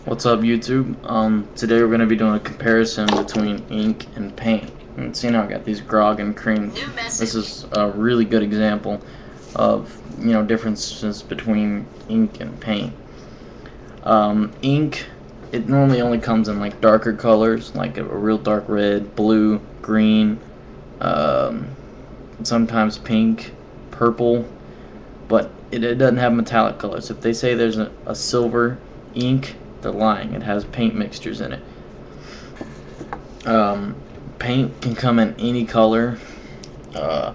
What's up, YouTube? Today we're going to be doing a comparison between ink and paint. And see, now I got these grog and cream. This is a really good example of differences between ink and paint. Ink, it normally only comes in like darker colors, like a real dark red, blue, green, sometimes pink, purple, but it doesn't have metallic colors. If they say there's a silver ink, they're lying. It has paint mixtures in it. Paint can come in any color. It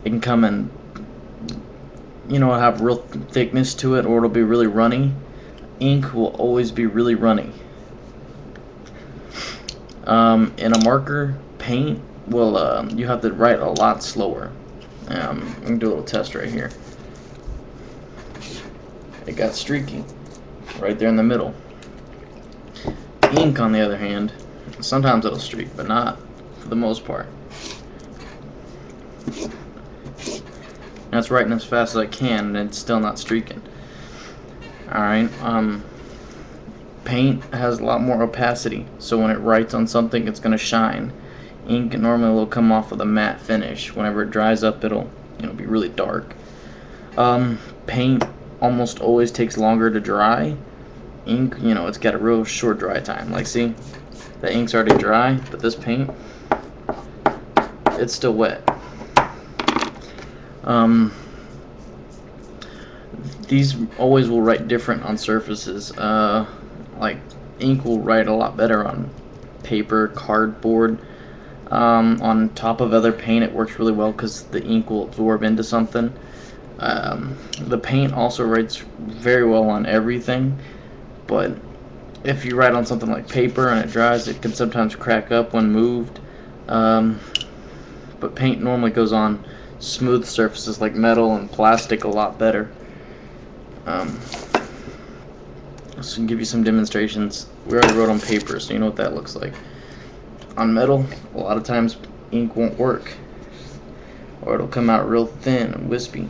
can come in, have real thickness to it, or it'll be really runny. Ink will always be really runny. In a marker, paint will you have to write a lot slower. We can do a little test right here. It got streaky right there in the middle. Ink, on the other hand, sometimes it'll streak, but not for the most part. That's writing as fast as I can, and it's still not streaking. Alright, paint has a lot more opacity, so when it writes on something, it's going to shine. Ink normally will come off with a matte finish. Whenever it dries up, it'll be really dark. Paint almost always takes longer to dry. Ink, it's got a real short dry time. Like, see, the ink's already dry, but this paint, it's still wet. These always will write different on surfaces. Like, ink will write a lot better on paper, cardboard. On top of other paint, it works really well because the ink will absorb into something. The paint also writes very well on everything, but if you write on something like paper and it dries, it can sometimes crack up when moved. But paint normally goes on smooth surfaces like metal and plastic a lot better. So I can give you some demonstrations. We already wrote on paper, so you know what that looks like. On metal, a lot of times ink won't work, or it'll come out real thin and wispy.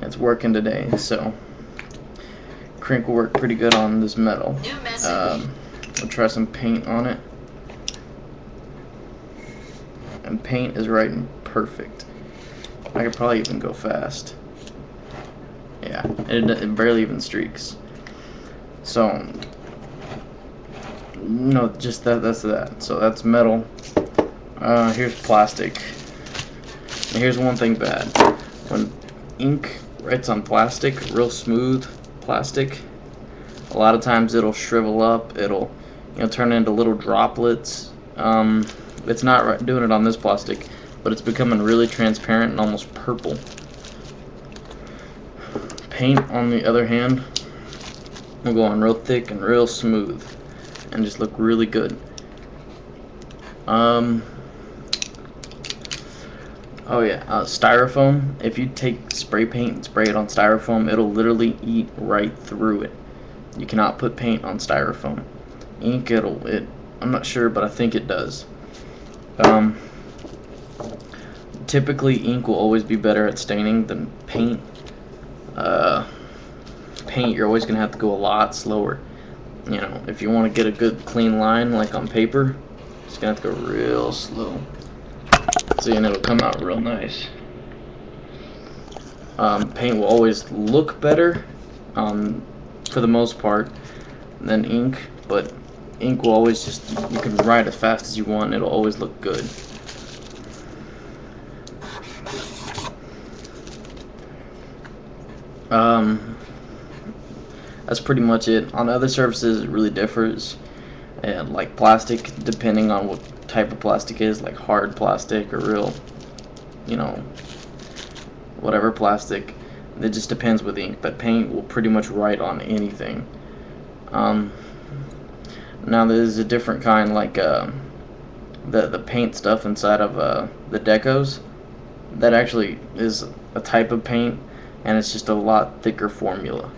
It's working today, so crink will work pretty good on this metal. I'll try some paint on it, and paint is writing perfect. I could probably even go fast. Yeah, it barely even streaks. So just that's that. So that's metal. Here's plastic. And here's one thing bad. When ink writes on plastic, real smooth plastic, a lot of times it'll shrivel up. It'll turn into little droplets. It's not doing it on this plastic, but it's becoming really transparent and almost purple. Paint, on the other hand, will go on real thick and real smooth and just look really good. Oh yeah, styrofoam. If you take spray paint and spray it on styrofoam, it'll literally eat right through it. You cannot put paint on styrofoam. Ink, I'm not sure, but I think it does. Typically, ink will always be better at staining than paint. Paint, you're always gonna have to go a lot slower. If you want to get a good clean line like on paper, it's gonna have to go real slow. See, and it'll come out real nice. Paint will always look better, for the most part, than ink, but ink will always you can write as fast as you want, it'll always look good. That's pretty much it. On other surfaces, it really differs. And like plastic, depending on what type of plastic is, like hard plastic or real, whatever plastic, it just depends with ink. But paint will pretty much write on anything. Now there's a different kind, like the paint stuff inside of the decos. That actually is a type of paint, and it's just a lot thicker formula.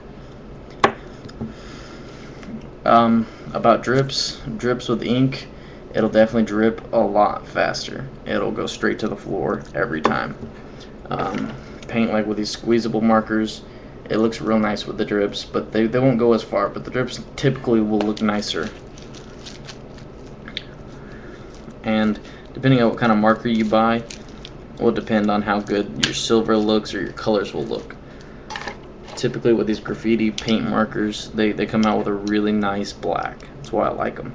About drips with ink, it'll definitely drip a lot faster. It'll go straight to the floor every time. Paint, like with these squeezable markers, it looks real nice with the drips, but they won't go as far, but the drips typically will look nicer. And depending on what kind of marker you buy will depend on how good your silver looks or your colors will look. Typically with these graffiti paint markers, they come out with a really nice black. That's why I like them.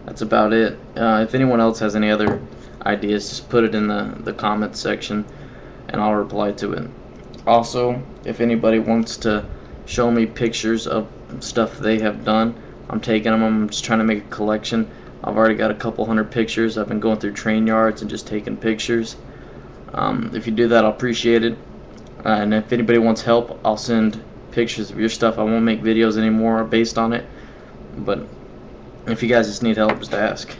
That's about it. If anyone else has any other ideas, just put it in the comments section and I'll reply to it. Also, if anybody wants to show me pictures of stuff they have done, I'm taking them. I'm just trying to make a collection. I've already got a couple hundred pictures. I've been going through train yards and just taking pictures. If you do that, I'll appreciate it. And if anybody wants help, I'll send pictures of your stuff. I won't make videos anymore based on it, but if you guys just need help, just ask.